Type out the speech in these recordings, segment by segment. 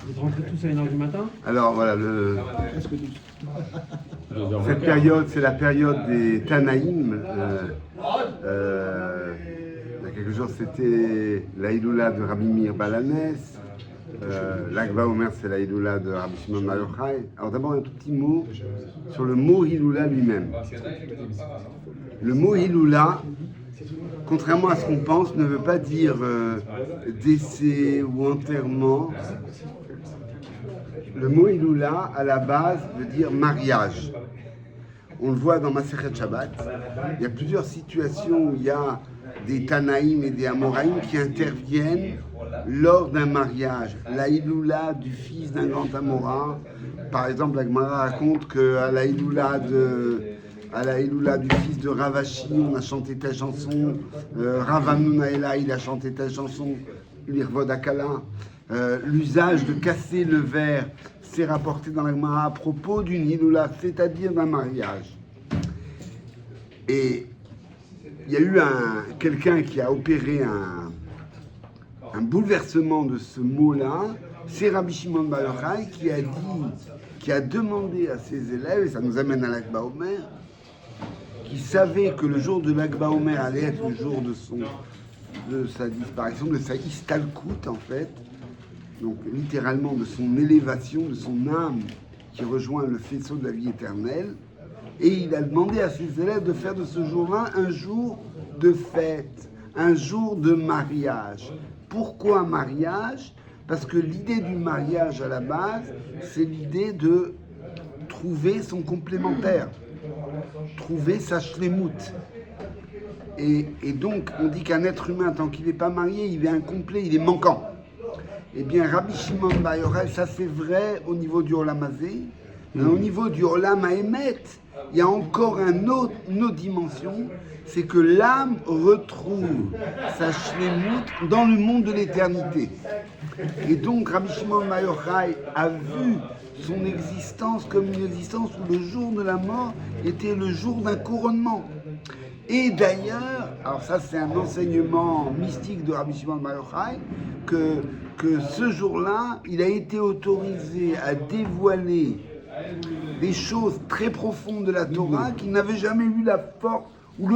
Vous rentrez tous à 1h du matin? Alors voilà, cette période, c'est la période des Tanaïm. Il y a quelques jours, c'était la Hiloula de Rabbi Meir Balanès. L'Akba Omer, c'est la Hiloula de Rabbi Shimon Bar Yochai. Alors d'abord, un tout petit mot sur le mot Hiloula lui-même. Le mot Hiloula, contrairement à ce qu'on pense, ne veut pas dire décès ou enterrement. Le mot Hiloula, à la base, veut dire mariage. On le voit dans Masechet Shabbat. Il y a plusieurs situations où il y a des Tanaïm et des Amoraïm qui interviennent lors d'un mariage. La Hiloula du fils d'un grand Amora. Par exemple, la Gemara raconte qu'à la Hiloula du fils de Ravashi, on a chanté telle chanson. Rav Hanouna Ela, il a chanté telle chanson. L'Irvod Akala. L'usage de casser le verre, c'est rapporté dans la Gemara à propos d'une Hiloula, c'est-à-dire d'un mariage. Et il y a eu quelqu'un qui a opéré un bouleversement de ce mot-là, c'est Rabbi Shimon Bar Yochai qui a demandé à ses élèves, et ça nous amène à l'Akba Omer, qui savait que le jour de l'Akba Omer allait être le jour de sa disparition, de sa istalkout en fait, donc littéralement de son élévation, de son âme qui rejoint le faisceau de la vie éternelle. Et il a demandé à ses élèves de faire de ce jour-là un jour de fête, un jour de mariage. Pourquoi mariage? Parce que l'idée du mariage à la base, c'est l'idée de trouver son complémentaire, trouver sa shlemut. Et donc on dit qu'un être humain, tant qu'il n'est pas marié, il est incomplet, il est manquant. Eh bien, Rabbi Shimon Bar Yochai, ça c'est vrai au niveau du Olam Hazé, mais au niveau du Olam HaEmet, il y a encore une autre dimension, c'est que l'âme retrouve sa shlemut dans le monde de l'éternité. Et donc, Rabbi Shimon Bar Yochai a vu son existence comme une existence où le jour de la mort était le jour d'un couronnement. Et d'ailleurs, alors ça c'est un enseignement mystique de Rabbi Shimon Bar Yochai, que ce jour-là, il a été autorisé à dévoiler des choses très profondes de la Torah qu'il n'avait jamais eu la force ou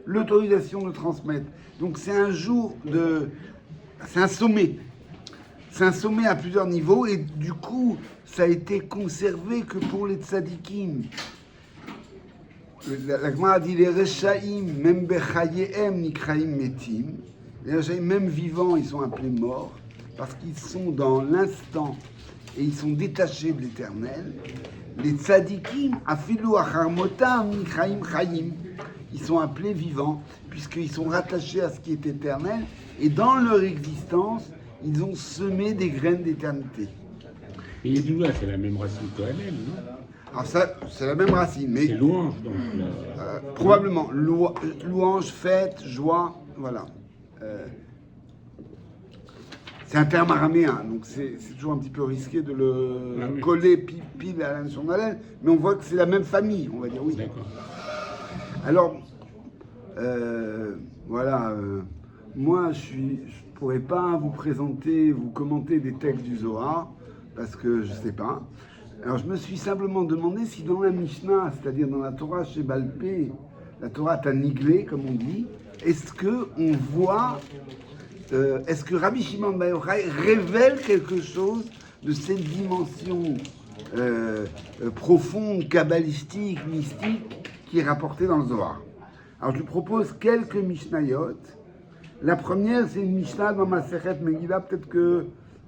l'autorisation de transmettre. Donc c'est un jour c'est un sommet. C'est un sommet à plusieurs niveaux et du coup, ça a été conservé que pour les tzadikim. La Gemara dit les Rechaim, même Bechayehem, Nikraim Metim. Les Rechaim, même vivants, ils sont appelés morts parce qu'ils sont dans l'instant et ils sont détachés de l'éternel. Les tzadikim, Afilu Acharmotam, Nikraim Chayim. Ils sont appelés vivants puisqu'ils sont rattachés à ce qui est éternel et dans leur existence, ils ont semé des graines d'éternité. Et Hiloula, c'est la même racine que Hallel, non? Alors ça, c'est la même racine, mais... C'est louange, donc. Probablement. Louange, fête, joie, voilà. C'est un terme araméen, donc c'est toujours un petit peu risqué de le coller pile à la nation d'Hallel, mais on voit que c'est la même famille, on va dire, oui. D'accord. Alors, voilà, moi je pourrais pas vous commenter des textes du Zohar, parce que je sais pas. Alors je me suis simplement demandé si dans la Mishnah, c'est-à-dire dans la Torah chez Balpé, la Torah Taniglé, comme on dit, est-ce que on voit, est-ce que Rabbi Shimon Bar Yochai révèle quelque chose de cette dimension profonde, kabbalistique, mystique, qui est rapportée dans le Zohar? Alors je vous propose quelques Mishnayot. La première, c'est une Mishnah dans ma Masechet Megillah, peut-être que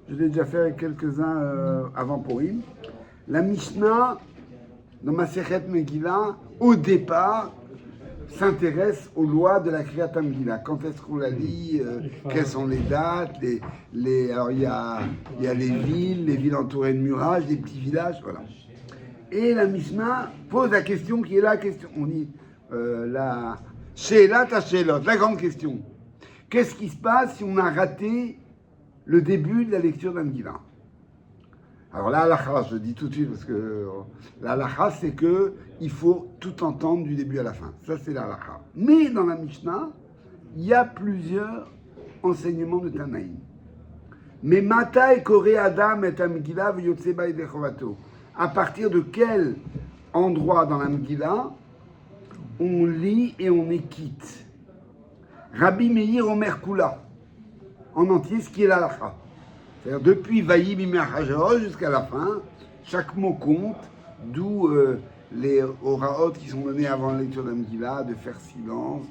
je l'ai déjà fait avec quelques-uns avant Purim. La Mishnah, dans Masechet Megillah, au départ, s'intéresse aux lois de la Kriyat Megillah. Quand est-ce qu'on la lit, quelles sont les dates, alors il y a les villes entourées de murages, des petits villages, voilà. Et la Mishnah pose la question qui est la question. On dit la Sheelat HaSheelot, la grande question. Qu'est-ce qui se passe si on a raté le début de la lecture d'un Megillah? Alors la halakha, je le dis tout de suite parce que la halakha, c'est que il faut tout entendre du début à la fin. Ça, c'est la halakha. Mais dans la Mishnah, il y a plusieurs enseignement de Tanaïm. Mais Matai Kore Adam et Amgila v'yotse ba'idei chovato. À partir de quel endroit dans la Megillah on lit et on est quitte? Rabbi Meir Omer Kula, en entier, ce qui est l'halakha. C'est-à-dire depuis Vayi Bimer Hajor jusqu'à la fin, chaque mot compte, d'où les oraot qui sont donnés avant la lecture de la Megillah, de faire silence,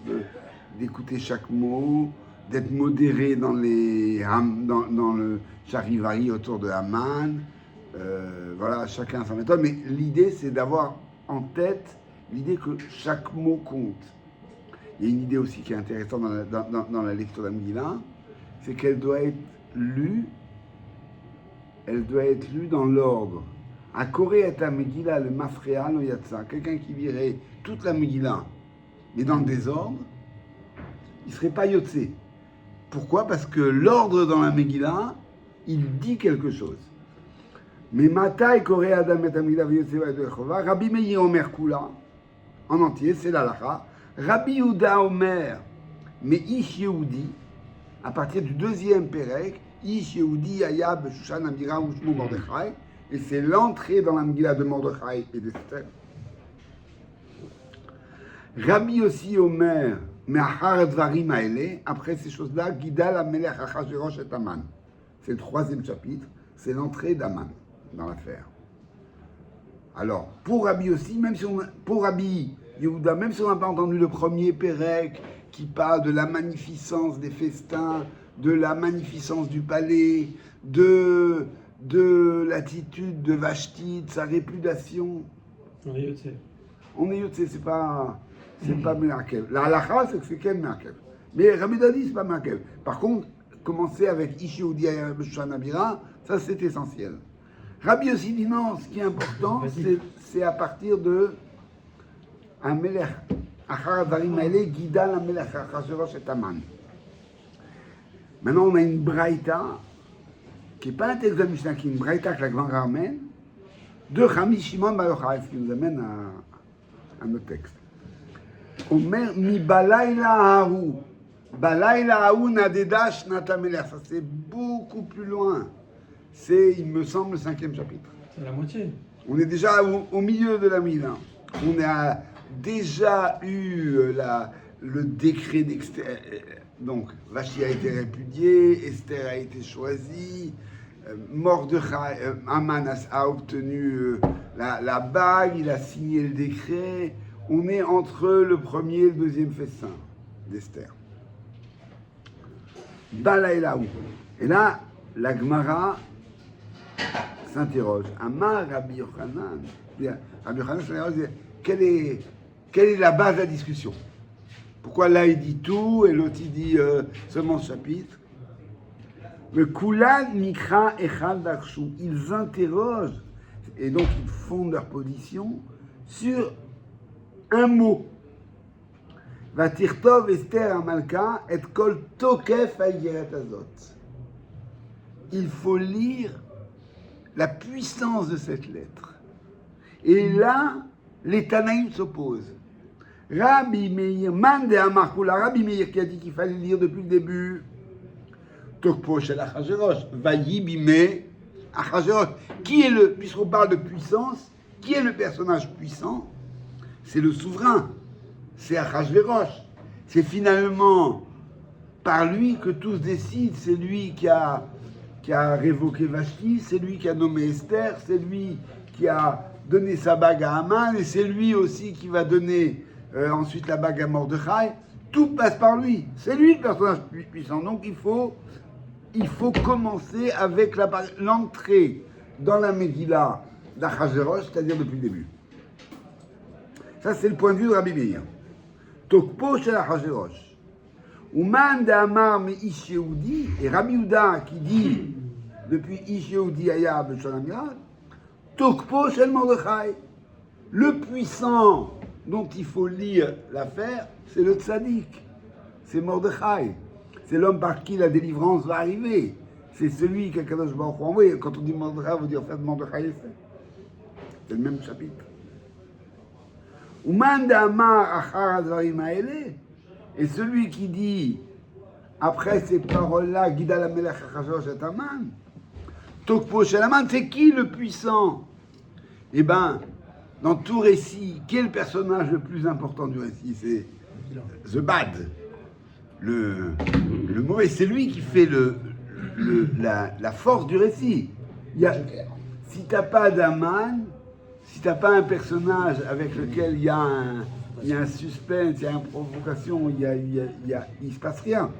d'écouter chaque mot, d'être modéré dans le charivari autour de Haman. Voilà, chacun a sa méthode, mais l'idée c'est d'avoir en tête l'idée que chaque mot compte. Il y a une idée aussi qui est intéressante dans la lecture de la Megillah, c'est qu'elle doit être lue, dans l'ordre. À Koré et à Megillah, le Mafréa, le Yatsa, quelqu'un qui lirait toute la Megillah, mais dans le désordre, il ne serait pas Yotse. Pourquoi? Parce que l'ordre dans la Megillah, il dit quelque chose. Mais Matai Koré Adam et Megillah de Chova, Rabbi Meir Omer Kula, en entier, c'est l'Alacha. Rabbi Yehuda Omer, mais Ish Yehudi, à partir du deuxième Pérec, Ish Yehudi Ayab Shushan Amira Ushmu Mordechai, et c'est l'entrée dans la Megillah de Mordechai et d'Esther. Rabbi aussi Omer, mais Achar Dvarim Haele, après ces choses-là, Gidal Amelech Achashverosh et Haman. C'est le troisième chapitre, c'est l'entrée d'Haman dans l'affaire. Alors, pour Rabbi aussi, pour Rabbi Yehuda, même si on n'a pas entendu le premier Pérec qui parle de la magnificence des festins, de la magnificence du palais, de l'attitude de Vashti, de sa répudiation. On est Yotse. On est Yotse, c'est pas Merakev. La halakha, c'est que c'est quel Merakev. Mais Rabbi Dadi, c'est pas Merakev. Par contre, commencer avec Ish Yehudi Ayab Shushan Amira, ça c'est essentiel. Rabbi aussi dit non, ce qui est important, c'est à partir de Amelech, Achar Darim Aele, Gidal Amelech, Achashverosh et Haman. Maintenant, on a une braïta, qui n'est pas un texte de Mishnah, qui est une braïta que la Gemara ramène, de Rabbi Shimon Bar Yochai, ce qui nous amène à notre texte. Omer, mi balayla hahu, balayla hahu nadeda shnat Amelech. Ça, c'est beaucoup plus loin. C'est, il me semble, le 5e chapitre. C'est la moitié. On est déjà au milieu de la Megillah. On a déjà eu le décret d'Esther. Donc, Vashti a été répudiée, Esther a été choisie, Mordechai, Haman a obtenu la bague, il a signé le décret. On est entre le premier et le deuxième festin d'Esther. Balaïlaou. Et là, la Gemara s'interroge. Amar Rabbi Yochanan. Rabbi Yochanan s'interroge. Quelle est la base de la discussion? Pourquoi là il dit tout et l'autre il dit seulement ce chapitre? Mais Kulan Mikra Echad Darshu. Ils interrogent et donc ils fondent leur position sur un mot. Vatirtov Esther Amalka et Kol Tokef Aïgeret Azot. Il faut lire la puissance de cette lettre. Et là, les Tanaïm s'opposent. Rabbi Meir, Mande Amarkula, Rabbi Meir qui a dit qu'il fallait lire depuis le début. Tokpo Shel Achashverosh, Vayi Bime Achashverosh. Puisqu'on parle de puissance, qui est le personnage puissant? C'est le souverain, c'est Achashverosh. C'est finalement par lui que tout se décide, c'est lui qui a révoqué Vashti, c'est lui qui a nommé Esther, c'est lui qui a donné sa bague à Haman, et c'est lui aussi qui va donner ensuite la bague à Mordechai. Tout passe par lui. C'est lui le personnage puissant. Donc il faut commencer avec l'entrée dans la Megillah d'Achashverosh, c'est-à-dire depuis le début. Ça, c'est le point de vue de Rabbi Meir. Tokpo shel Achashverosh. Uman de Amar me Ish Yehudi, et Rabbi Yehuda qui dit depuis Ish Yehudi Ayab Shushan Amira, Tokpo shel Mordechai. Le puissant dont il faut lire l'affaire, c'est le tzaddik, c'est Mordechai. C'est l'homme par qui la délivrance va arriver. C'est celui qu'Akadosh Baruch Hu a envoyé. Quand on dit Mordechai, on veut dire faire de Mordechai Esther. C'est le même chapitre. Uman de Amar Achar Advarim Haele. Et celui qui dit après ces paroles-là, Guida la Melech Achashverosh et Haman, Tokpo Shel Haman, c'est qui le puissant? Eh bien, dans tout récit, qui est le personnage le plus important du récit? C'est The Bad, le mauvais. C'est lui qui fait la force du récit. Si t'as pas d'Aman, si t'as pas un personnage avec lequel il y a un suspense, il y a une provocation, il se passe rien.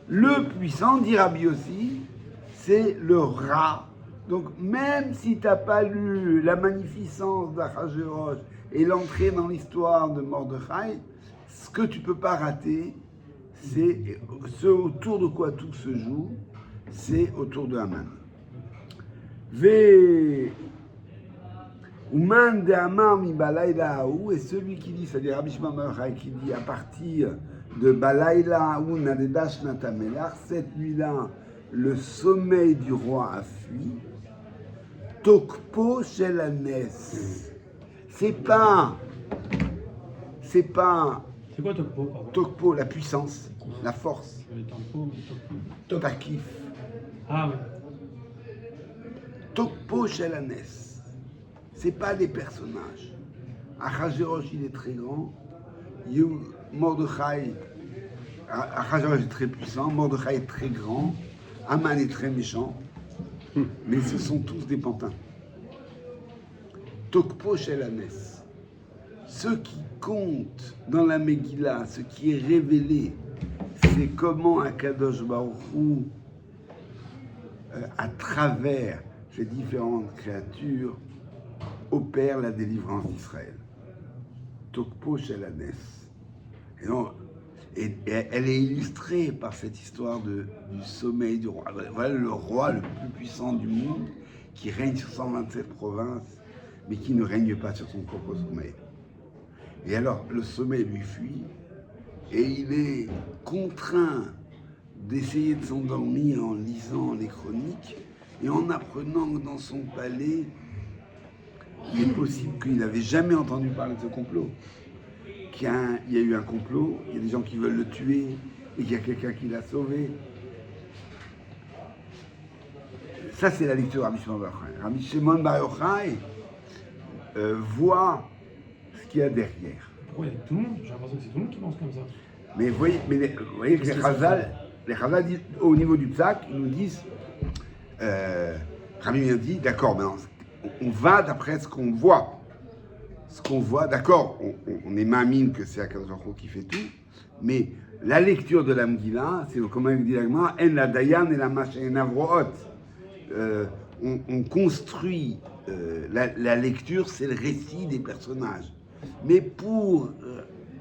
Le puissant, dit Rabbi aussi, c'est le rat. Donc même si t'as pas lu la magnificence d'Achashverosh et l'entrée dans l'histoire de Mordechai, ce que tu peux pas rater, c'est ce autour de quoi tout se joue, c'est autour de Haman. Uman de Amar mi Balayla Haou, et celui qui dit, c'est-à-dire Rabbi Shimon bar Yochai qui dit à partir de Balayla Haou Nadedash Natamelach, cette nuit-là, le sommeil du roi a fui. Tokpo Shel Hanes. C'est pas. C'est quoi Tokpo, pardon? Tokpo, la puissance, la force. Tokif. Ah oui. Tokpo Shel Hanes. C'est pas des personnages. Achashverosh, il est très grand. Mordechai, Achashverosh est très puissant. Mordechai est très grand. Haman est très méchant. Mais ce sont tous des pantins. Tokpo Shel Hanes. Ce qui compte dans la Megillah, ce qui est révélé, c'est comment Akadosh Baruch Hu, à travers ces différentes créatures, opère la délivrance d'Israël. Tokpo Shel Hanes. Et elle est illustrée par cette histoire du sommeil du roi. Voilà le roi le plus puissant du monde qui règne sur 127 provinces, mais qui ne règne pas sur son propre sommeil. Et alors, le sommeil lui fuit, et il est contraint d'essayer de s'endormir en lisant les chroniques, et en apprenant que dans son palais, il est possible qu'il n'avait jamais entendu parler de ce complot. Qu'il y a eu un complot, il y a des gens qui veulent le tuer, et qu'il y a quelqu'un qui l'a sauvé. Ça, c'est la lecture de Rabbi Shimon bar Yochai. Rabbi Shimon bar Yochai voit ce qu'il y a derrière. Pourquoi il y a tout le monde? J'ai l'impression que c'est tout le monde qui pense comme ça. Mais vous voyez que les Chazal disent, au niveau du Psak, ils nous disent, Rabbi bien dit, d'accord, maintenant, on va d'après ce qu'on voit. Ce qu'on voit, d'accord, on est mamine que c'est Akadosh Baruch Hu qui fait tout, mais la lecture de la Megillah, c'est comme il dit la Gemara, en la dayan et la machin avroot. On construit la lecture, c'est le récit des personnages. Mais pour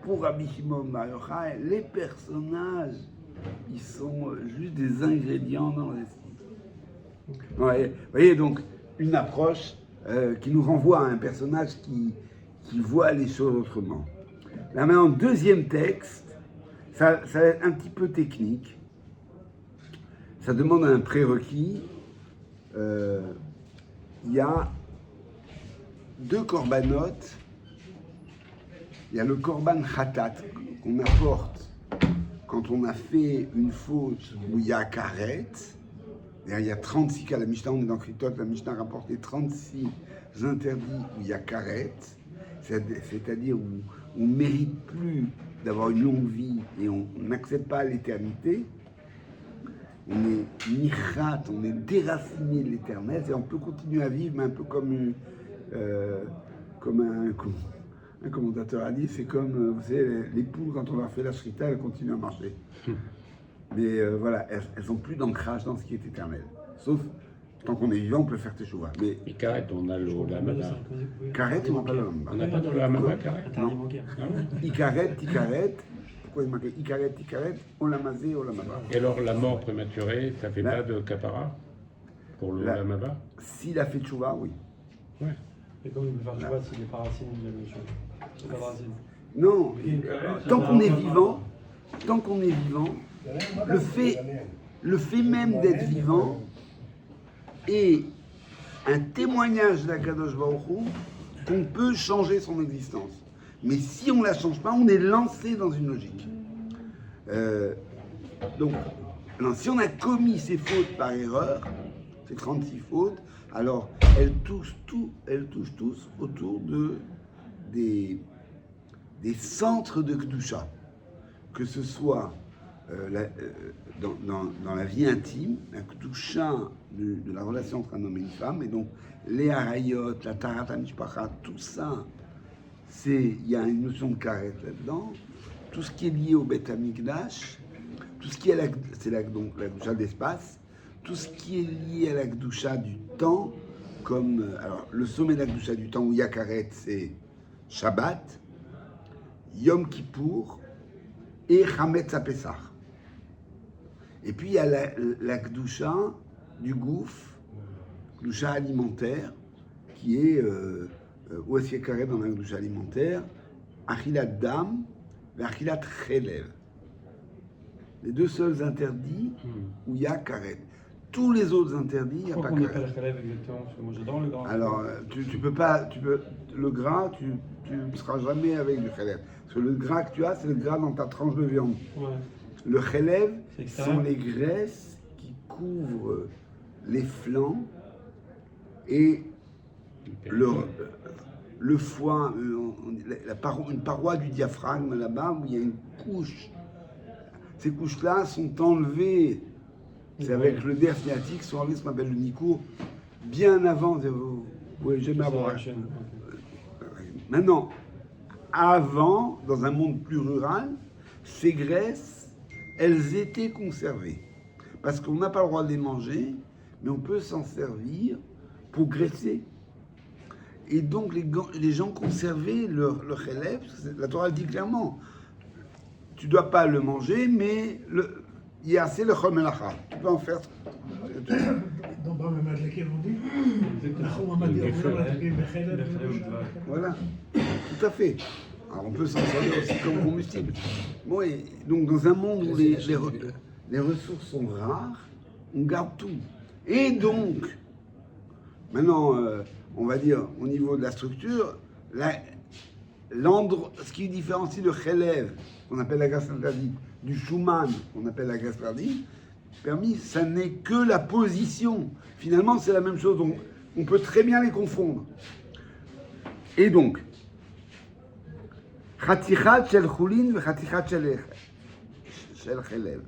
Rabbi Shimon bar Yochai, les personnages, ils sont juste des ingrédients dans le récit. Ouais, vous voyez, donc, une approche qui nous renvoie à un personnage qui voit les choses autrement. Là maintenant, deuxième texte, ça va être un petit peu technique. Ça demande un prérequis. Il y a deux corbanotes. Il y a le korban khatat qu'on apporte quand on a fait une faute où il y a karet. Il y a 36 cas. La Mishnah, on est dans Kritot, la Mishnah rapporte les 36 interdits où il y a karet. C'est-à-dire où on ne mérite plus d'avoir une longue vie et on n'accepte pas l'éternité. On est nichat, on est déraciné de l'éternel, et on peut continuer à vivre, mais un peu comme un commentateur a dit, c'est comme, vous savez, les poules, quand on leur fait la shrita, elles continuent à marcher. Mais voilà, elles n'ont plus d'ancrage dans ce qui est éternel. Sauf, tant qu'on est vivant, on peut faire teshuva. Mais Karet, on a le Lamaba. Karet, on n'a pas le Lamaba. On n'a pas de Lamaba, Karet. Non. Ikaret, Tikaret. Pourquoi il marque Ikaret, Tikaret, Olamazé, Olamaba. Et alors, la mort prématurée, ça fait pas de kapara pour le Lamaba? S'il a fait teshuva, oui. Ouais. Et comme il peut faire teshuva s'il n'est pas racine de la chose. C'est pas racine. Non, tant qu'on est vivant, le fait même d'être vivant est un témoignage d'Akadosh Baruch Hu qu'on peut changer son existence. Mais si on ne la change pas, on est lancé dans une logique. Donc, non, si on a commis ces fautes par erreur, ces 36 fautes, alors elles touchent tous autour des centres de Kedusha. Que ce soit dans la vie intime, la Kedusha de la relation entre un homme et une femme, et donc les harayot, la tarat hamishpacha, tout ça, il y a une notion de karet là-dedans. Tout ce qui est lié au Beth Amikdash, tout ce qui est c'est la Kedusha d'espace, tout ce qui est lié à la Kedusha du temps, comme alors le sommet de la Kedusha du temps où il y a karet, c'est Shabbat, Yom Kippour et Chametz HaPesach. Et puis il y a la Kedusha du gouffre, Kedusha alimentaire, qui est où est-ce qu'il y a karet dans la Kedusha alimentaire, Achilat Dam et Achilat Chelev. Les deux seuls interdits où il y a karet. Tous les autres interdits, il n'y a pas karet. Pourquoi on appelle Chelev exactement? Parce que moi j'adore le gras. Alors, tu peux pas, le gras, tu ne seras jamais avec du chelev. Parce que le gras que tu as, c'est le gras dans ta tranche de viande. Ouais. Le chelev, C'est sont les graisses qui couvrent les flancs et le foie, une paroi du diaphragme là-bas où il y a une couche. Ces couches-là sont enlevées. C'est avec le nerf sciatique, sont enlevées ce qu'on appelle le nicour, bien avant. Vous pouvez jamais avoir. Maintenant, avant, dans un monde plus rural, ces graisses, elles étaient conservées. Parce qu'on n'a pas le droit de les manger, mais on peut s'en servir pour graisser. Et donc, les gens conservaient leur chélèv, la Torah le dit clairement. Tu ne dois pas le manger, mais il y a assez le chol melacha. Tu peux en faire. Donc, dans le Madeleine, on dit. Voilà, tout à fait. Alors, on peut s'en servir aussi comme combustible. Bon, et donc, dans un monde où les ressources sont rares, on garde tout. Et donc, maintenant, on va dire, au niveau de la structure, ce qui différencie le chélèv, qu'on appelle la graisse interdite, du chouman, qu'on appelle la graisse interdite, permis, ça n'est que la position. Finalement, c'est la même chose. Donc, on peut très bien les confondre. Et donc, Chatichat shel chulin ve chatichat shel chelev.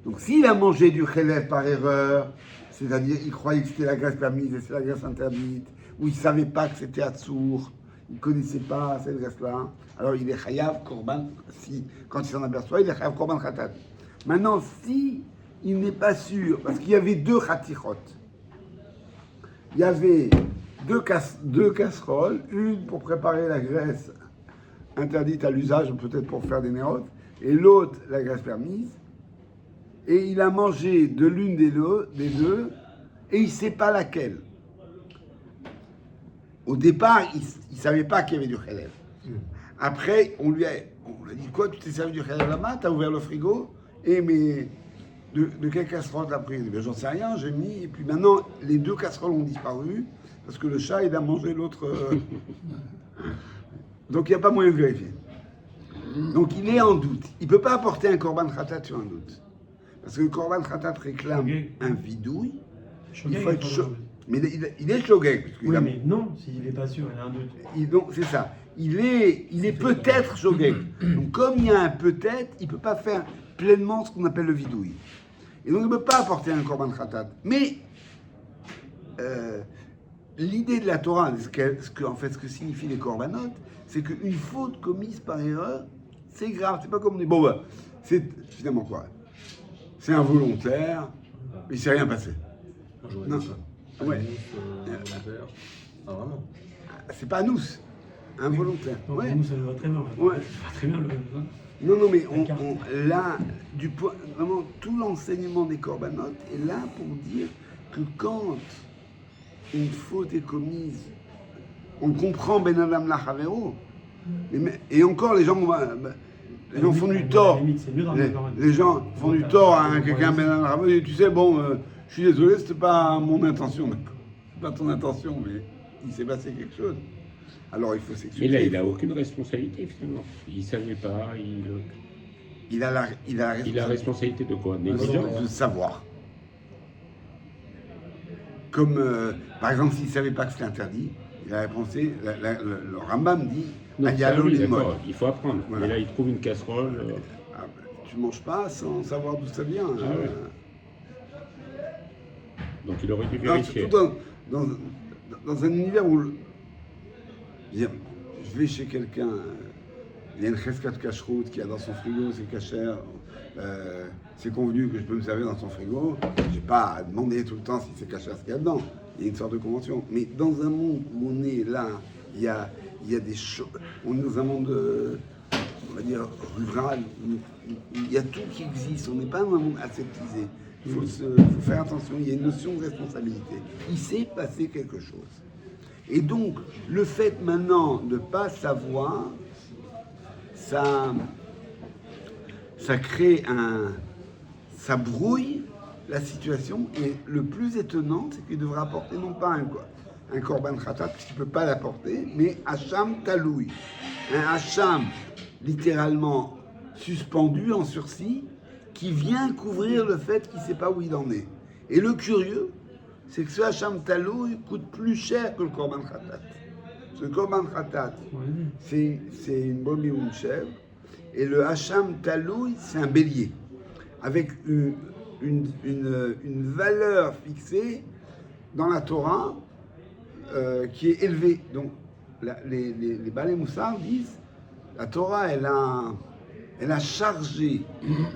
Donc, s'il a mangé du chelev par erreur, c'est-à-dire il croyait que c'était la graisse permise et c'est la graisse interdite, ou il ne savait pas que c'était Hatsour, il ne connaissait pas cette graisse-là, alors il est chayav korban, quand il s'en aperçoit, il est chayav korban khatat. Maintenant, si il n'est pas sûr, parce qu'il y avait deux chatichot, il y avait deux casseroles, une pour préparer la graisse interdite à l'usage, peut-être pour faire des nérotes, et l'autre, la graisse permise, et il a mangé de l'une des deux, et il ne sait pas laquelle. Au départ, il ne savait pas qu'il y avait du chélèv. Après, on lui a dit quoi, tu t'es servi du chélèv là-bas, tu as ouvert le frigo, et mais de quelle casserole t'as pris? Ben, j'en sais rien, j'ai mis, et puis maintenant, les deux casseroles ont disparu, parce que le chat, il a mangé l'autre. Donc, il n'y a pas moyen de vérifier. Donc, il est en doute. Il ne peut pas apporter un korban khatat sur un doute. Parce que le korban khatat réclame un vidouille. Il faut être chaud. Mais il est shogeg. Oui, mais non, s'il n'est pas sûr, il a un doute. Donc, c'est ça. Il est peut-être shogeg. Donc, comme il y a un peut-être, il ne peut pas faire pleinement ce qu'on appelle le vidouille. Et donc, il ne peut pas apporter un korban khatat. Mais l'idée de la Torah, ce que signifient les korbanot, c'est qu'une faute commise par erreur, c'est grave. C'est pas comme on dit. Bon, c'est finalement quoi? C'est involontaire, mais il ne s'est rien passé. Non. Ouais. Ah, vraiment? C'est pas nous, involontaire. Donc, Ouais. nous, ça nous va très bien. Ouais. Ça va très bien le. Non, mais là, vraiment, tout l'enseignement des corbanotes est là pour dire que quand une faute est commise, on comprend Ben Adam Lachavero, et encore les gens font du tort. Les gens font du tort à quelqu'un Ben Adam Lachavero, tu sais, bon, je suis désolé, c'était pas mon intention, c'est pas ton intention, mais il s'est passé quelque chose. Alors il faut s'excuser. Mais là, il n'a aucune responsabilité finalement. Il ne savait pas, il a la Il a la responsabilité de quoi? Négligence? de savoir. Comme, par exemple, s'il ne savait pas que c'était interdit, il a réponse, le Rambam dit, Non, ça, Ayalo oui, Limon. d'accord, il faut apprendre. Voilà. Mais là, il trouve une casserole. Ah, ben, tu ne manges pas sans savoir d'où ça vient. Ah ouais. Donc il aurait dû Non, vérifier. surtout dans un univers où je vais chez quelqu'un, il y a une cheskat cacheroute qui a dans son frigo, c'est cachère, c'est convenu que je peux me servir dans son frigo, je n'ai pas à demander tout le temps si c'est cachère ce qu'il y a dedans, il y a une sorte de convention. Mais dans un monde où on est là, il y a des choses, on est dans un monde, on va dire, rural, où il y a tout qui existe, on n'est pas dans un monde aseptisé. Il faut faire attention, il y a une notion de responsabilité. Il s'est passé quelque chose. Et donc, le fait maintenant de ne pas savoir, ça crée ça brouille la situation. Et le plus étonnant, c'est qu'il devra apporter non pas un korban khatat, puisqu'il ne peut pas l'apporter, mais hacham taloui. Un hacham, littéralement suspendu en sursis, qui vient couvrir le fait qu'il ne sait pas où il en est. Et le curieux, c'est que ce hacham taloui coûte plus cher que le korban khatat. Ce korban khatat, c'est une brebis ou une chèvre, et le hacham taloui, c'est un bélier, avec une valeur fixée dans la Torah qui est élevée. Donc les Balei Moussar disent, la Torah, elle a chargé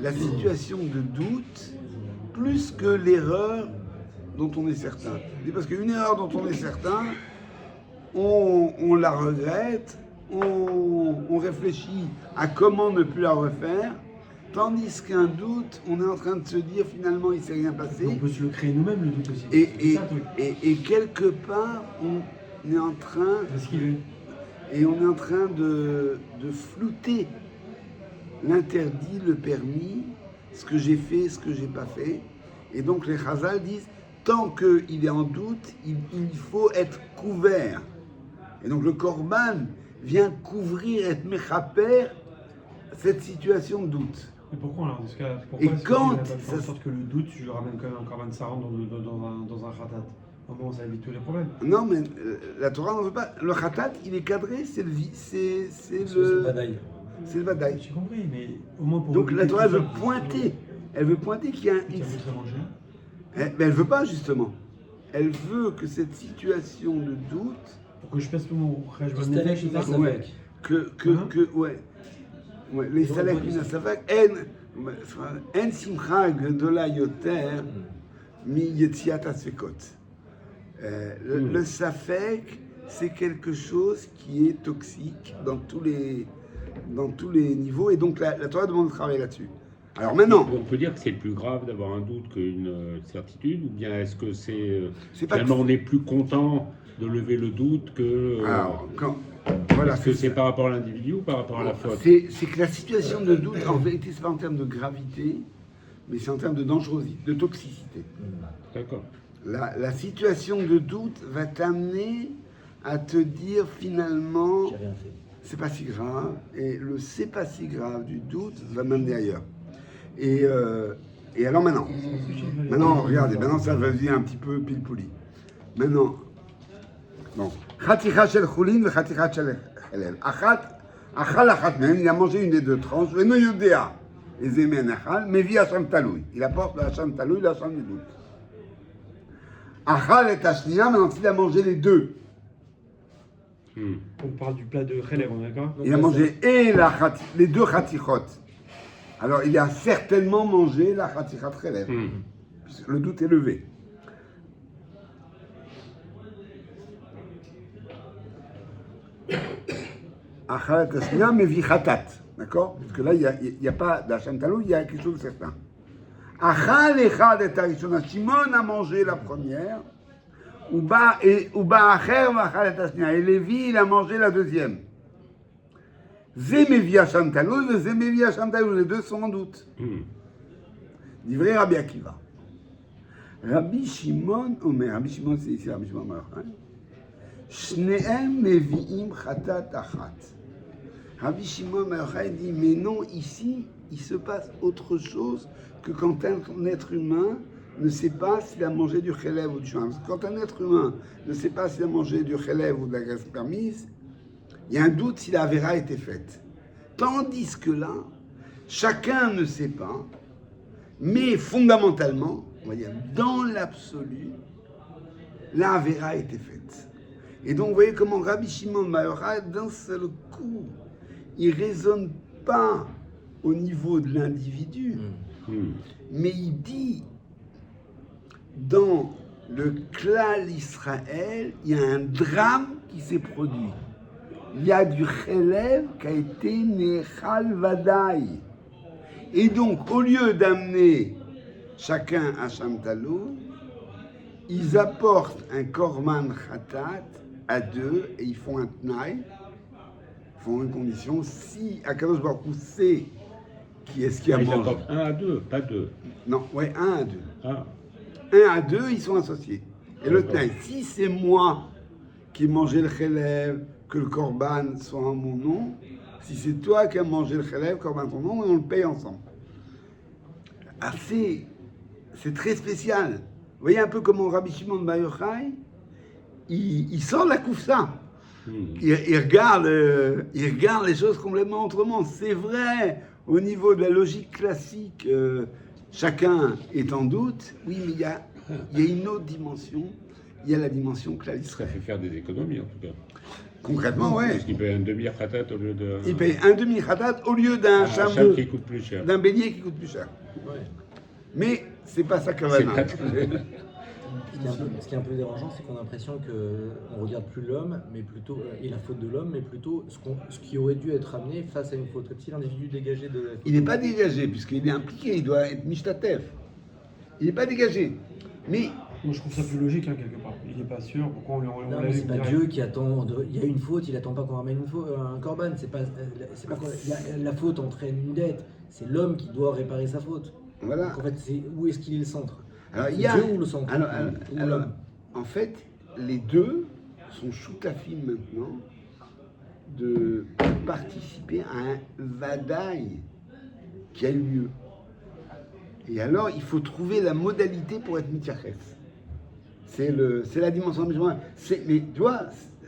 la situation de doute plus que l'erreur dont on est certain. Parce qu'une erreur dont on est certain, on la regrette, on réfléchit à comment ne plus la refaire, tandis qu'un doute, on est en train de se dire finalement il ne s'est rien passé. On peut se le créer nous-mêmes, le doute aussi. Et quelque part, on est en train... Et on est en train de flouter l'interdit, le permis, ce que j'ai fait, ce que j'ai pas fait. Et donc les Chazal disent, tant qu'il est en doute, il faut être couvert. Et donc le Korban vient couvrir, être mechaper, cette situation de doute. Mais pourquoi alors dans ce cas, Et est-ce quand que tu fais en sorte que le doute, je ramène quand même un korban saran dans un khatat? Au moins, ça évite tous les problèmes. Non, mais la Torah n'en veut pas. Le khatat, il est cadré, c'est le vadaï. J'ai compris, mais au moins pour... Donc la Torah, elle veut pointer. Elle veut pointer qu'il y a un... Qui a voulu manger. Mais elle veut pas, justement. Elle veut que cette situation de doute... Pour que je passe tout mon rêve, Ouais, les salek min hasafek, en simcha gedola yoter mi yetziat hasfekot. Le safek, c'est quelque chose qui est toxique dans tous les niveaux, et donc la Torah demande de travailler là-dessus. Alors maintenant... On peut dire que c'est plus grave d'avoir un doute qu'une certitude, ou bien est-ce que finalement on est plus content de lever le doute que... Alors, voilà, est-ce que c'est par rapport à l'individu ou par rapport à la faute? C'est que la situation de doute, en vérité, c'est pas en termes de gravité, mais c'est en termes de dangerosité, de toxicité. D'accord. La situation de doute va t'amener à te dire finalement, c'est pas si grave, et le c'est pas si grave du doute va m'amener ailleurs. Et alors maintenant, regardez, maintenant ça va devenir un petit peu pile-pouli. Maintenant, bon, Khaticha shel chulin ve khaticha shel chelel. Achal achat même, il a mangé une des deux tranches, et no yudea, et zemen achal, mais via hacham taloui. Il apporte le hacham taloui, le hacham du doute. Achal et ashnia, maintenant il a mangé les deux. On parle du plat de Kheler, on est d'accord? Il a mangé et les deux khatichot. Alors il a certainement mangé la khatichat chelel. Le doute est levé. Achalat ashnia mevi khatat, d'accord? Parce que là, il n'y a pas d'Hacham Talou, il y a quelque chose de certain. Achal echad et harishona, Shimon a mangé la première, Uba acher v'achal et ashnia, et Lévi, il a mangé la deuxième. Zé mevi Hacham Talou, et Zé mevi Hacham Talou, les deux sont en doute. Livré Rabbi Akiva. Rabbi Shimon, Rabbi Shimon, c'est ici Rabbi Shimon Malachai. Shneem mevi'im chatat achat. Rabbi Shimon Malachai dit, mais non, ici, il se passe autre chose que quand un être humain ne sait pas s'il a mangé du chélèv ou du chouin. Parce que quand un être humain ne sait pas s'il a mangé du chélèv ou de la graisse permise, il y a un doute si la avéra a été faite. Tandis que là, chacun ne sait pas, mais fondamentalement, on va dire, dans l'absolu, la avéra a été faite. Et donc, vous voyez comment Rabbi Shimon Bar Yochai, d'un seul coup, il ne raisonne pas au niveau de l'individu, mais il dit, dans le Klal Israël, il y a un drame qui s'est produit. Il y a du chélèv qui a été nechal vadaï. Et donc, au lieu d'amener chacun un shamtalou, ils apportent un korban khatat à deux et ils font un tnaï, ils font une condition. Si Akadosh Baruch Hu sait qui est-ce qui a Ils mangé. apportent 1 à 2, pas 2. Non, ouais, 1 à 2. Ah, 1 à 2, ils sont associés. Et le tnaï, si c'est moi qui ai mangé le chélèv, que le korban soit en mon nom, si c'est toi qui as mangé le chélèv, korban ton nom, et on le paye ensemble. Ah, c'est très spécial. Vous voyez un peu comment Rabbi Shimon Bar Yochai, il sort de la koufsa. Il regarde les choses complètement autrement. C'est vrai, au niveau de la logique classique, chacun est en doute. Oui, mais il y a une autre dimension. Il y a la dimension Klal ça Israël. fait faire des économies en tout cas. Concrètement, ouais. Parce qu'il paye un demi-khatat au lieu de. Il paye un demi-khatat au lieu d'un un cham chameau, qui coûte plus cher. d'un bélier qui coûte plus cher. Ouais. Mais c'est pas ça que C'est va pas- Ce qui est un peu dérangeant, c'est qu'on a l'impression qu'on ne regarde plus l'homme, mais plutôt, et la faute de l'homme, mais plutôt ce qui aurait dû être amené face à une faute. Comme si l'individu dégagé de la faute. Il n'est pas dégagé, puisqu'il est impliqué, il doit être mishtatef. Il n'est pas dégagé. Mais Moi, je trouve ça plus logique, hein, quelque part. Il n'est pas sûr. Pourquoi on Non, l'a mais vu c'est pas direct. Dieu qui attend. Il y a une faute, il attend pas qu'on ramène un corban. C'est pas la faute entraîne une dette. C'est l'homme qui doit réparer sa faute. voilà. Donc, en fait, où est-ce qu'il est le centre? Alors, C'est il y a. Dieu ou le centre? Ou Alors, l'homme? en fait, les deux sont choutafim maintenant de participer à un vadaï qui a eu lieu. Et alors, il faut trouver la modalité pour être mityaches. C'est la dimension musulmane. Mais tu vois,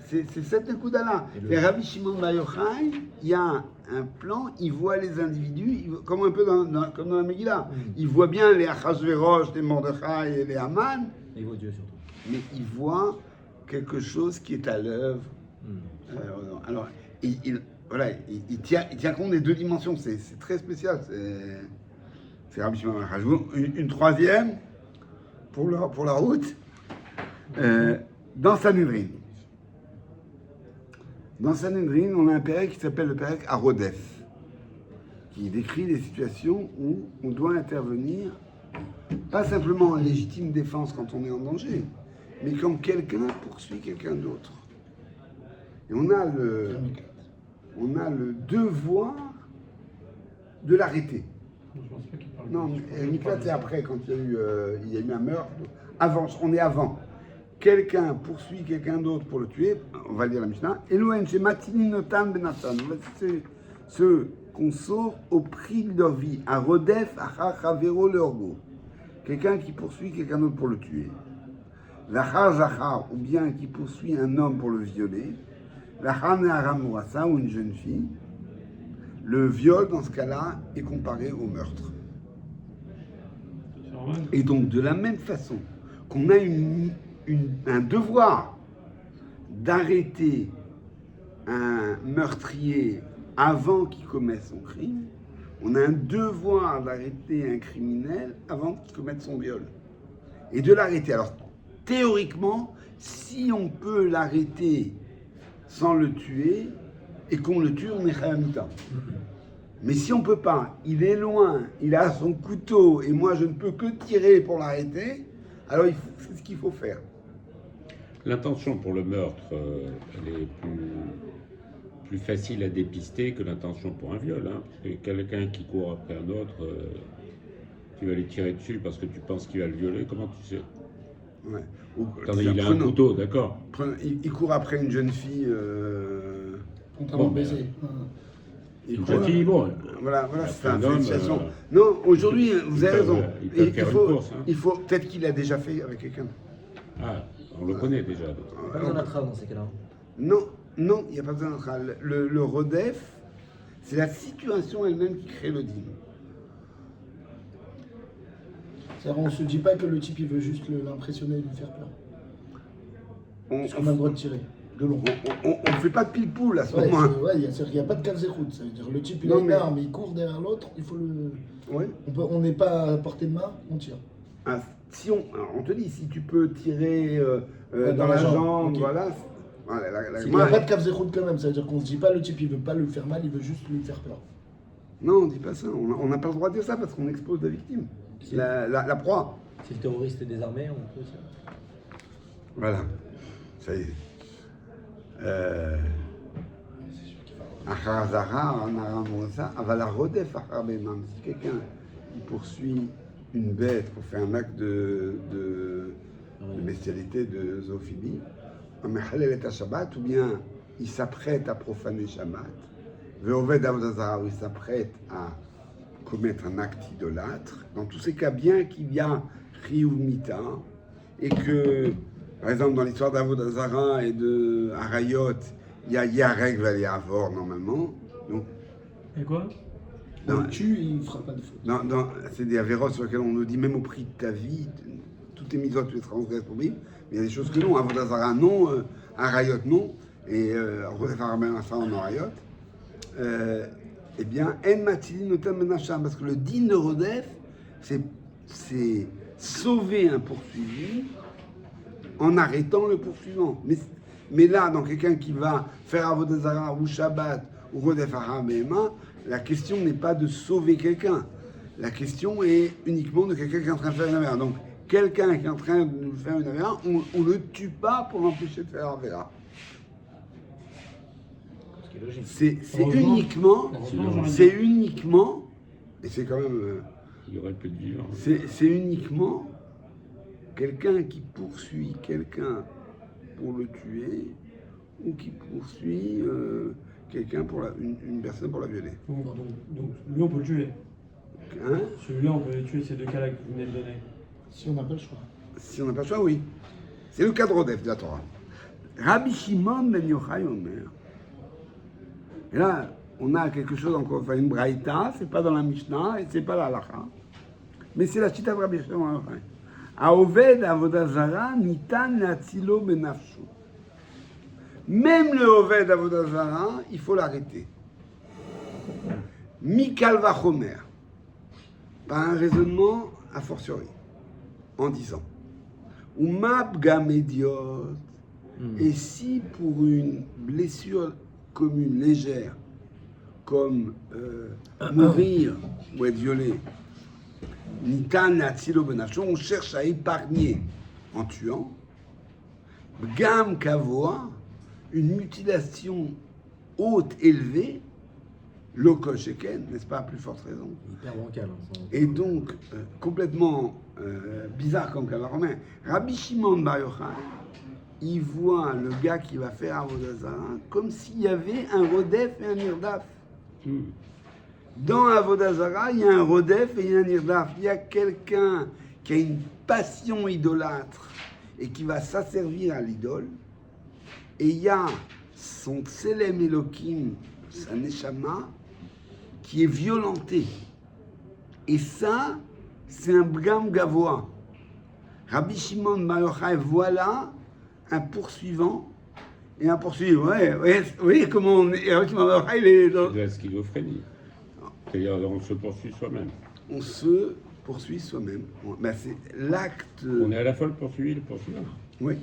c'est cette coup-là. Et Rabbi Shimon Bar Yochai, il y a un plan, il voit les individus, comme un peu comme dans la Megillah. Il voit bien les Achashverosh, les Mordechai et les Haman, Il vaut Dieu surtout. mais il voit quelque chose qui est à l'œuvre. Alors, voilà, il tient compte des deux dimensions. C'est très spécial. C'est Rabbi Shimon Bar Yochai. Une troisième pour la route. Dans Sanhedrin. Dans Sanhedrin, on a un pérec qui s'appelle le pérec Arodef, qui décrit des situations où on doit intervenir, pas simplement en légitime défense quand on est en danger, mais quand quelqu'un poursuit quelqu'un d'autre. Et on a le devoir de l'arrêter. Je pense pas qu'il parle Non, de- Miklat, c'est après, quand il y a eu un meurtre. Avant, on est avant. Quelqu'un poursuit quelqu'un d'autre pour le tuer, on va lire la Mishnah. Elohen, chez Matini Notan Benatan. C'est ceux qu'on sauve au prix de leur vie. À Rodef, à Chavero Leorgo. Quelqu'un qui poursuit quelqu'un d'autre pour le tuer. L'achar Zachar, ou bien qui poursuit un homme pour le violer. L'achar Nehara Mourassa, ou une jeune fille. Le viol, dans ce cas-là, est comparé au meurtre. C'est normal. Et donc, de la même façon qu'on a un devoir d'arrêter un meurtrier avant qu'il commette son crime, on a un devoir d'arrêter un criminel avant qu'il commette son viol. Et de l'arrêter. Alors, théoriquement, si on peut l'arrêter sans le tuer, et qu'on le tue, on est Khayamita. Mais si on peut pas, il est loin, il a son couteau, et moi je ne peux que tirer pour l'arrêter, alors c'est ce qu'il faut faire. L'intention pour le meurtre, elle est plus facile à dépister que l'intention pour un viol. Hein, parce que quelqu'un qui court après un autre, tu vas lui tirer dessus parce que tu penses qu'il va le violer, comment tu sais? Ouais. Ou, Attendez, il a un couteau, d'accord. il court après une jeune fille, Contrairement au Bon, baiser. C'est une jeune fille, bon. Voilà, Après, c'est ça, un homme, félicitations. Non, aujourd'hui, vous avez raison. ils peuvent faire une course, hein. Il faut peut-être qu'il a déjà fait avec quelqu'un. Ah, on le connaît déjà. Pas besoin d'attrape dans ces cas-là. Non, non, il n'y a pas besoin d'entrer. Le Rodef, c'est la situation elle-même qui crée le dîme. C'est-à-dire, on ne se dit pas que le type il veut juste l'impressionner et lui faire peur. On Parce qu'on a le droit de tirer, de long. ne fait pas de pile-poule à ce Ouais, moment. il n'y a pas de cavzéroute. Ça veut dire le type il Non, a une mais- arme, il court derrière l'autre, il faut le. Ouais. On n'est pas à portée de main, on tire. Ah, si alors, on te dit, si tu peux tirer Ouais, dans la jambe, ok. voilà. Voilà, Il n'y a pas de cavzéroute quand même, ça veut dire qu'on ne se dit pas le type il veut pas lui faire mal, il veut juste lui faire peur. Non, on ne dit pas ça. On n'a pas le droit de dire ça parce qu'on expose la victime, la proie. Si le terroriste est désarmé, on peut aussi. Voilà, ça y est. Achazara, Anaramouza, Avala Rodef Achabemam. Si quelqu'un il poursuit une bête pour faire un acte de bestialité, de zoophilie, Amechalel et Shabbat, ou bien il s'apprête à profaner Shabbat, Veoved Avodazara, où il s'apprête à commettre un acte idolâtre, dans tous ces cas, bien qu'il y a Chiyuv Mita, et que, par exemple, dans l'histoire d'Avodazara et de Harayot, il y a Yarek Valiavor normalement. Donc, Et quoi? On dans, le tue, il ne fera pas de faute. c'est des avéros sur lesquels on nous dit même au prix de ta vie, tout est mis tu es transgresse pour vivre. Mais il y a des choses que non. Avodazara non, Harayot non, et Rodef Arabem en Harayot. Eh bien, En Matili Notam Menacham, parce que le din de Rodef, c'est sauver un poursuivi en arrêtant le poursuivant. Mais là, dans quelqu'un qui va faire Avodazara ou Shabbat ou Rodef Harabem, la question n'est pas de sauver quelqu'un. La question est uniquement de quelqu'un qui est en train de faire une avéra. Donc, quelqu'un qui est en train de nous faire une avéra, on ne le tue pas pour l'empêcher de faire avéra. Ce qui est logique. C'est Heureusement. c'est uniquement, et c'est quand même, Il y aurait plus de vivants. c'est uniquement quelqu'un qui poursuit quelqu'un pour le tuer ou qui poursuit quelqu'un pour une personne pour la violer. Donc, lui, on peut le tuer. Hein? Celui-là, on peut le tuer, ces deux cas-là que vous venez de donner. Si on n'a pas le choix. Si on n'a pas le choix, oui. C'est le cas de Rodef de la Torah. Rabbi Shimon ben Yochai Omer. Et là, on a quelque chose encore, enfin une braïta, c'est pas dans la Mishnah et c'est pas la halacha, mais c'est la chita de Rabbi Shimon ben Yochai. Aoved avodazara nitan l'atzilo benafshu. Même le Oved avodazara, il faut l'arrêter. Mikal vachomer. Par un raisonnement a fortiori, en disant Umab gamediot. Et si pour une blessure commune, légère, comme mourir ou être violé, Nitan l'atzilo benafshu, on cherche à épargner en tuant, Gam kavoa, une mutilation haute, élevée, Loko Sheken, n'est-ce pas, à plus forte raison. Hyper bancal. Et donc, complètement bizarre comme calva romain, Rabbi Shimon bar Yochai, il voit le gars qui va faire Avodazara comme s'il y avait un Rodef et un Nirdaf. Dans Avodazara, il y a un Rodef et il y a un Nirdaf. Il y a quelqu'un qui a une passion idolâtre et qui va s'asservir à l'idole. Et il y a son Tselem Elohim, sa Neshama, qui est violenté. Et ça, c'est un Bgam Gavoa. Rabbi Shimon bar Yochai, voilà un poursuivant et un poursuivant. Ouais, vous voyez comment on est. Rabbi Shimon bar Yochai, il est dans... C'est de la schizophrénie. C'est-à-dire, on se poursuit soi-même. On se poursuit soi-même. Ben, c'est l'acte. On est à la fois le poursuivi et le poursuivant. Oui.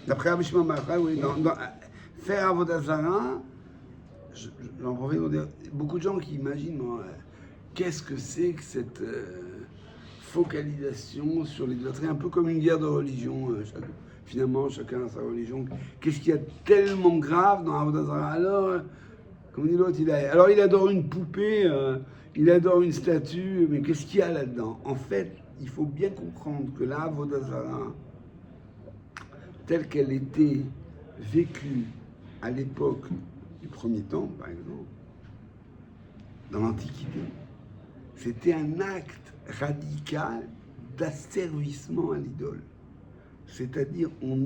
D'après Rabbi Shimon bar Yochai, oui. Dans faire Avodazara, j'en profite pour dire, beaucoup de gens qui imaginent, qu'est-ce que c'est que cette focalisation sur l'idolâtrie, un peu comme une guerre de religion. Finalement, chacun a sa religion. Qu'est-ce qu'il y a tellement grave dans Avodazara? Alors, comme dit l'autre, il adore une poupée, il adore une statue, mais qu'est-ce qu'il y a là-dedans? En fait, il faut bien comprendre que la Avodazara, telle qu'elle était vécue à l'époque du premier temps, par exemple, dans l'Antiquité, c'était un acte radical d'asservissement à l'idole. C'est-à-dire, on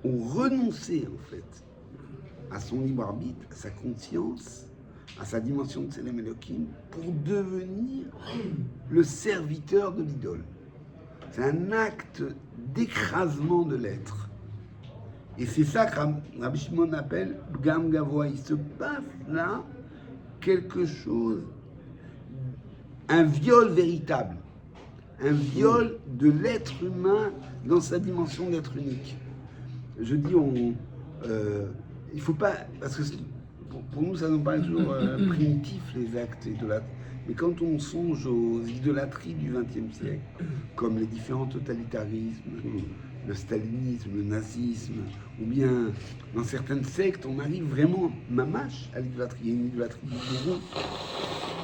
renonçait en fait à son libre arbitre, à sa conscience, à sa dimension de Tselem Elohim, pour devenir le serviteur de l'idole. C'est un acte d'écrasement de l'être. Et c'est ça que Rabbi Shimon appelle Gam Gavoa. Il se passe là quelque chose, un viol véritable, un viol de l'être humain dans sa dimension d'être unique. Je dis, il faut pas, parce que pour nous ça nous paraît toujours primitif les actes idolâtres, mais quand on songe aux idolâtries du XXe siècle, comme les différents totalitarismes, le stalinisme, le nazisme, ou bien dans certaines sectes, on arrive vraiment mamache à l'idolâtrie. Il y a une idolâtrie du bourreau,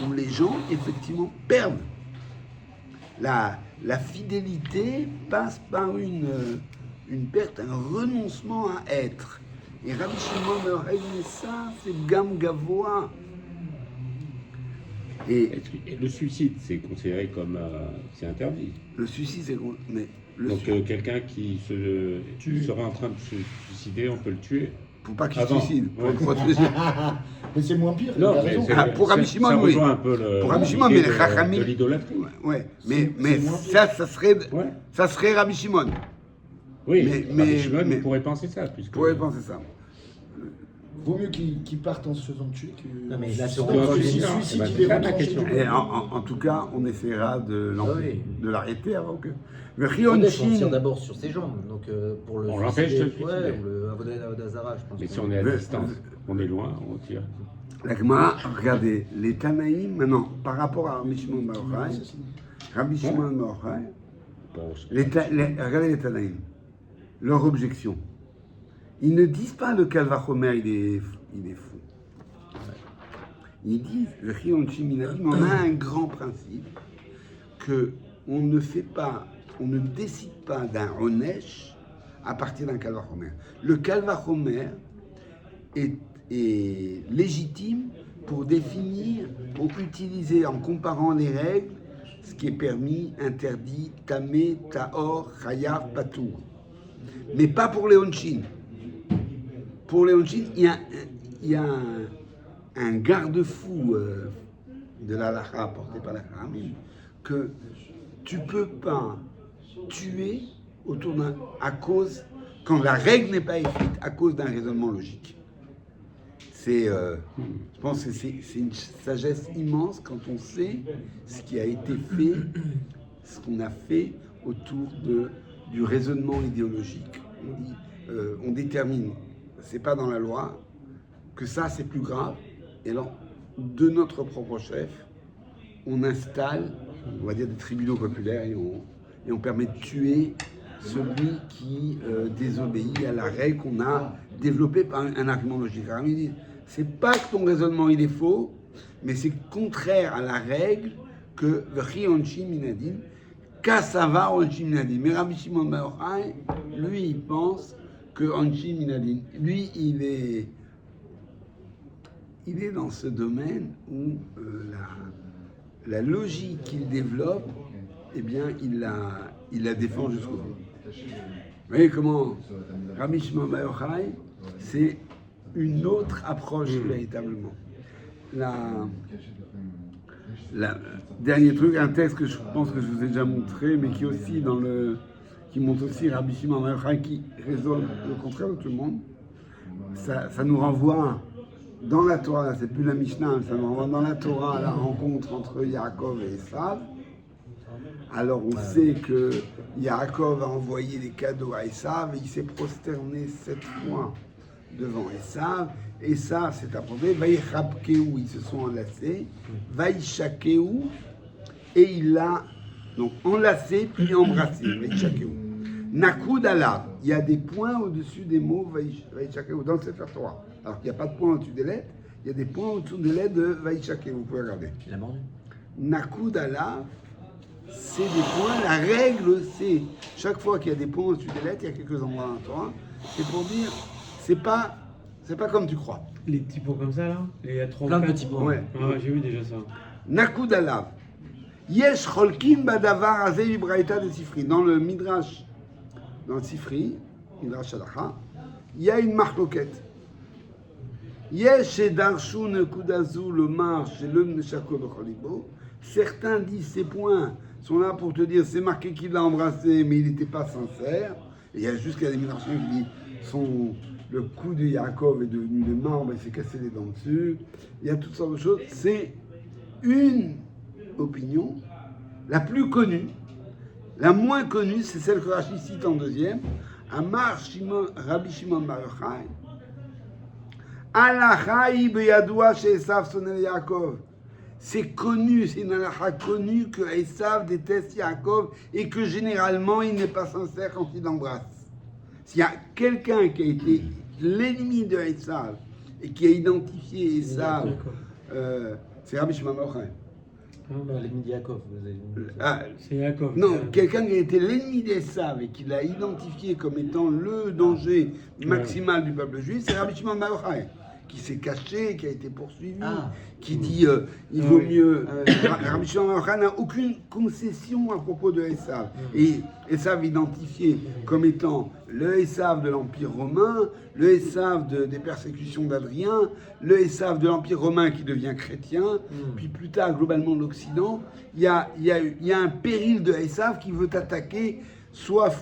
où les gens, effectivement, perdent. La fidélité passe par une perte, un renoncement à être. Et Rabbi Shimon me dit ça, c'est Gam Gavoa. Et le suicide, c'est considéré comme... c'est interdit. Le suicide, c'est... Mais donc quelqu'un qui serait en train de se suicider, on peut le tuer. Pour pas qu'il se suicide, pour le protéger. Mais c'est moins pire. Non, il a raison. Pour Rabbi Shimon, ça oui. rejoint un peu Pour Rabbi Shimon, mais les de Chachamim... l'idolâtrie. Ouais. Mais ça serait Rabbi Shimon. Oui, mais Rabbi Shimon pourrait penser ça. Pourrait penser ça. Vaut mieux qu'il parte en se faisant tuer que. Non, mais là, c'est encore suicide, une suicide, question. il est C'est ça la retranché question. du Et en tout cas, on essaiera de l'arrêter avant que... Le On tire Rionchin... d'abord sur ses jambes, donc pour le On l'empêche de se suicider, suicider. ou le Avodazara, je pense. Mais si on est à distance, on est loin, on tire. La Gemara, regardez, les Tanaïm, maintenant, par rapport à Rabbi Shimon Bar Yochai, Rabbi Shimon Bar Yochai, Bon, regardez les Tanaïm, leur objection. Ils ne disent pas le Kalvachomer, il est fou. Ils disent, le Rionchin Minadim, on a un grand principe que on ne décide pas d'un Onesh à partir d'un Kalvachomer. Le Kalvachomer est légitime pour définir, pour utiliser en comparant les règles, ce qui est permis, interdit, tamé, taor, chayav, patour. Mais pas pour les Honshin. Pour les Honshin, il y a un garde-fou de la halakha apporté par la Khamim, que tu peux pas tuer à cause, quand la règle n'est pas écrite, à cause d'un raisonnement logique. Je pense que c'est une sagesse immense quand on sait ce qui a été fait, ce qu'on a fait autour du raisonnement idéologique. On détermine, c'est pas dans la loi, que ça c'est plus grave. Et alors, de notre propre chef, on installe, on va dire, des tribunaux populaires et on permet de tuer celui qui désobéit à la règle qu'on a développée par un argument logique. Alors, il dit, c'est pas que ton raisonnement il est faux, mais c'est contraire à la règle que V'chi Honshin Minadim, Kassava Honshin Minadim. Mais Rabbi Shimon Bar Yochai, lui, il pense que Honshin Minadim, lui, il est dans ce domaine où la logique qu'il développe, eh bien, il la défend jusqu'au bout. Vous voyez comment Rabbi Shimon Bar Yochai, c'est une autre approche véritablement. Dernier truc, un texte que je pense que je vous ai déjà montré, mais qui aussi qui montre aussi Rabbi Shimon Bar Yochai qui raisonne le contraire de tout le monde. Ça nous renvoie dans la Torah, c'est plus la Mishnah, ça nous renvoie dans la Torah à la rencontre entre Yaakov et Esav. Alors on sait que Yaakov a envoyé des cadeaux à Esav et il s'est prosterné 7 fois devant Esav. Esav s'est approché, Vaïchabkeou, ils se sont enlacés, Vaïchakeou, et il l'a donc enlacé puis embrassé, Vaïchakeou. Nakoud alav, il y a des points au-dessus des mots Vaïchakeou dans le Sefer Torah. Alors qu'il n'y a pas de points au-dessus des lettres, il y a des points au-dessous des lettres de Vaïchakeou, vous pouvez regarder. Il a mordu. Nakoud alav, c'est des points, la règle c'est, chaque fois qu'il y a des points au-dessus des lettres, il y a quelques endroits dans la Torah, c'est pour dire, c'est pas comme tu crois. Les petits pots comme ça, là. Il y a 3 Plein de petits pots. Ouais. Ah, j'ai vu déjà ça. Nakud alav. Yesh cholkim badavar azeh vibraita de Sifri. Dans le Midrash, dans le Sifri, Midrash Halacha, il y a une marloquette. Yesh et darshu nekudazu le marche et le neshako becholibo. Certains disent ces points sont là pour te dire c'est marqué qu'il l'a embrassé, mais il n'était pas sincère. Et il y a jusqu'à des Midrashim qui disent le cou de Yaakov est devenu de marbre, il s'est cassé les dents dessus. Il y a toutes sortes de choses. C'est une opinion, la plus connue, la moins connue, c'est celle que Rashi cite en deuxième. Amar Rabbi Shimon Bar Yochai. Alachai beyadoua chez Esav sonel Yaakov. C'est connu, c'est une halakha connue que Esav déteste Yaakov et que généralement il n'est pas sincère quand il l'embrasse. S'il y a quelqu'un qui a été l'ennemi de Esav et qui a identifié Esav, c'est Rabbi Shimon Bar Yochai. L'ennemi de Yaakov, vous avez dit. C'est Yaakov. Non, quelqu'un qui a été l'ennemi d'Esav et qui l'a identifié comme étant le danger maximal du peuple juif, c'est Rabbi Shimon Bar Yochai, qui s'est caché, qui a été poursuivi, qui dit il vaut mieux. Rabbi Shimon Bar Yochai n'a aucune concession à propos de Esav. Et Esav identifié comme étant le Esav de l'Empire romain, le Esav des persécutions d'Adrien, le Esav de l'Empire romain qui devient chrétien, puis plus tard globalement l'Occident. Il y a un péril de Esav qui veut attaquer soit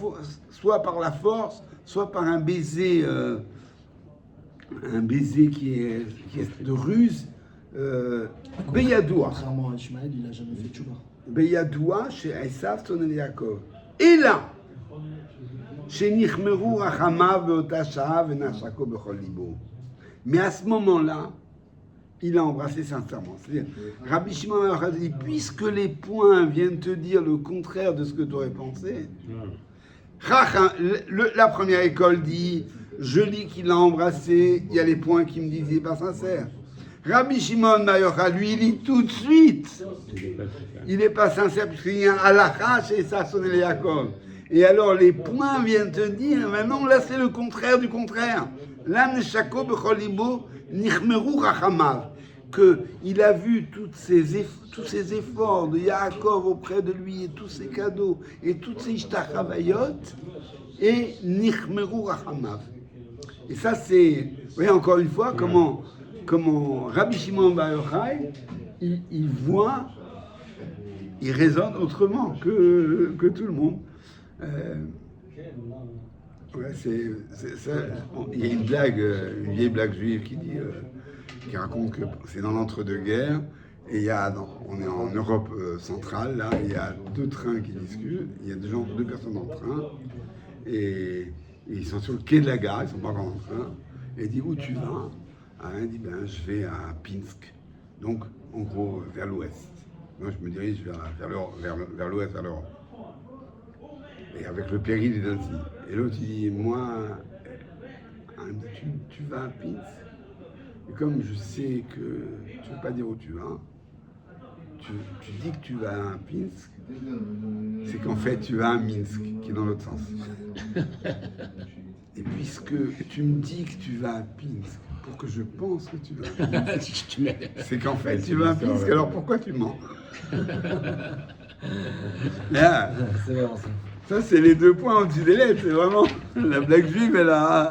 par la force, soit par un baiser qui est de ruse. Beyadoua. Contrairement à Ishmaël, il n'a jamais fait tchouba. Beyadoua chez Esav Sonel Yaakov. Et là, chez Nichmeru Rachamav Beota Sha'a Venashako Bechol Libo. Mais à ce moment-là, il a embrassé sincèrement. C'est-à-dire, Rabbi Shimon Bar Yochai dit, puisque les points viennent te dire le contraire de ce que tu aurais pensé, la première école dit, je lis qu'il l'a embrassé, il y a les points qui me disent qu'il n'est pas sincère. Rabbi Shimon Bar Yochai, lui, il dit tout de suite, il n'est pas sincère, puisqu'il y a un halakha chez Sasson et Yaakov. Et alors les points viennent te dire, maintenant là c'est le contraire du contraire. Là, Neshako Becholibo Nichmeru Rachamav. Qu'il a vu tous ces efforts de Yaakov auprès de lui, et tous ces cadeaux, et toutes ces ishtachavayot, et Nichmeru Rachamav. Et ça c'est, vous voyez encore une fois comment Rabbi Shimon Bar Yochai, il voit, il raisonne autrement que tout le monde. Ouais, ça. Il y a une vieille blague juive qui raconte que c'est dans l'entre-deux-guerres et on est en Europe centrale, là, il y a 2 trains qui discutent, il y a 2 personnes dans le train et ils sont sur le quai de la gare, ils ne sont pas encore dans le train, et il dit où tu vas? Un dit je vais à Pinsk, donc en gros vers l'ouest. Moi je me dirige vers l'ouest, vers l'Europe. Et avec le péril et ainsi. Et l'autre il dit moi, tu vas à Pinsk. Et comme je sais que tu ne veux pas dire où tu vas, tu dis que tu vas à Pinsk, c'est qu'en fait tu vas à Minsk, qui est dans l'autre sens. Et puisque tu me dis que tu vas à Pinsk, pour que je pense que tu vas à Pinsk, c'est qu'en fait tu vas à Pinsk, alors pourquoi tu mens? Là, C'est vraiment ça. ça c'est les 2 points au-dessus des lettres, c'est vraiment la blague juive, elle a